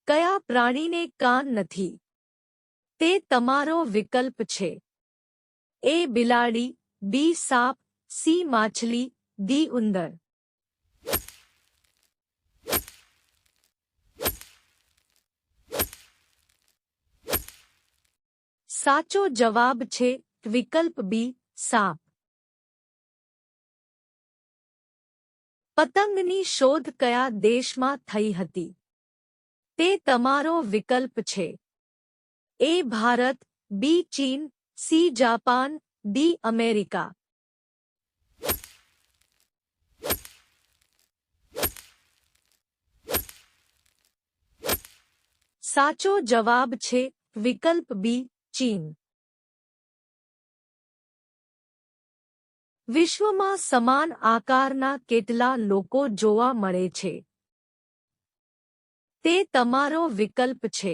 કયા પ્રાણીને કાન નથી? તે તમારો વિકલ્પ છે. એ બિલાડી, બી સાપ, સી માછલી, ડી ઉંદર. સાચો જવાબ છે વિકલ્પ બી, સાપ. પતંગની શોધ કયા દેશમાં થઈ હતી? તે તમારો વિકલ્પ છે. એ ભારત, બી ચીન, સી જાપાન, ડી અમેરિકા. સાચો જવાબ છે વિકલ્પ બી, ચીન. વિશ્વમાં સમાન આકારના કેટલા લોકો જોવા મળે છે? તે તમારો વિકલ્પ છે.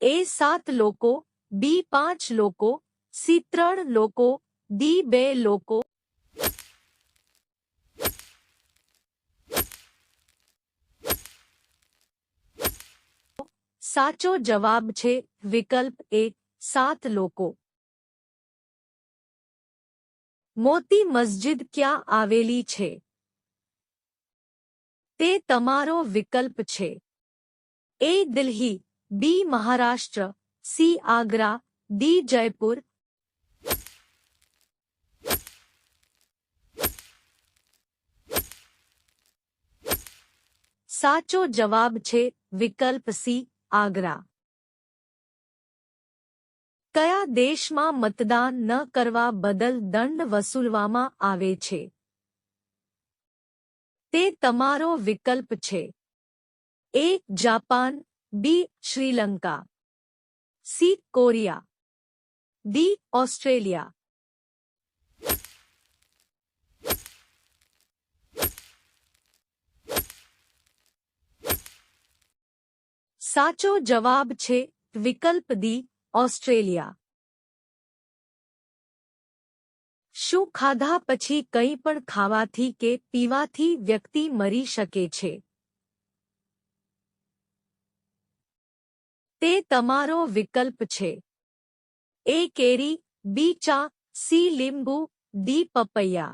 એ 7 લોકો, બી 5 લોકો, સી 3 લોકો, ડી 2 લોકો. સાચો જવાબ છે વિકલ્પ એ, 7 લોકો. મોતી મસ્જિદ ક્યાં આવેલી છે? તે તમારો વિકલ્પ છે. એ દિલ્હી, બી મહારાષ્ટ્ર, સી આગ્રા, ડી જયપુર. સાચો જવાબ છે વિકલ્પ સી, આગ્રા. કયા દેશમાં મતદાન ન કરવા બદલ દંડ વસૂલવામાં આવે છે? તે તમારો વિકલ્પ છે. A Japan, B Sri Lanka, C Korea, D Australia. સાચો જવાબ છે વિકલ્પ ડી, ઓસ્ટ્રેલિયા. શું ખાધા પછી કંઈ પણ ખાવાથી કે પીવાથી વ્યક્તિ મરી શકે છે? તે તમારો વિકલ્પ છે. એ કેરી, બી ચા, સી લીંબુ, ડી પપૈયા.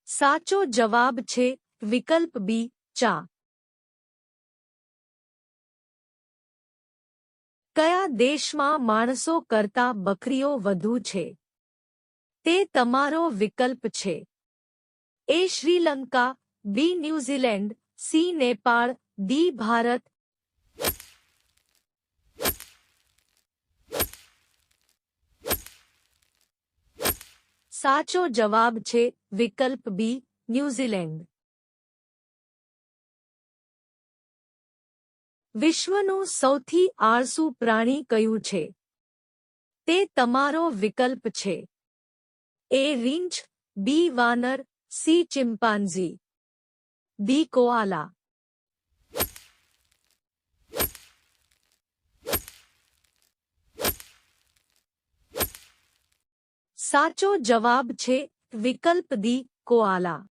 સાચો જવાબ છે વિકલ્પ બી, ચા. કયા દેશમાં માણસો કરતાં બકરીઓ વધુ છે? તે તમારો વિકલ્પ છે. A Sri Lanka, B New Zealand, C Nepal, D Bharat. સાચો જવાબ છે વિકલ્પ બી, ન્યૂઝીલેન્ડ. વિશ્વનું સૌથી આળસુ પ્રાણી કયું છે? તે તમારો વિકલ્પ છે. એ રીંછ, બી વાનર, સી ચિમ્પાન્ઝી, ડી કોઆલા. સાચો જવાબ છે વિકલ્પ ડી, કોઆલા.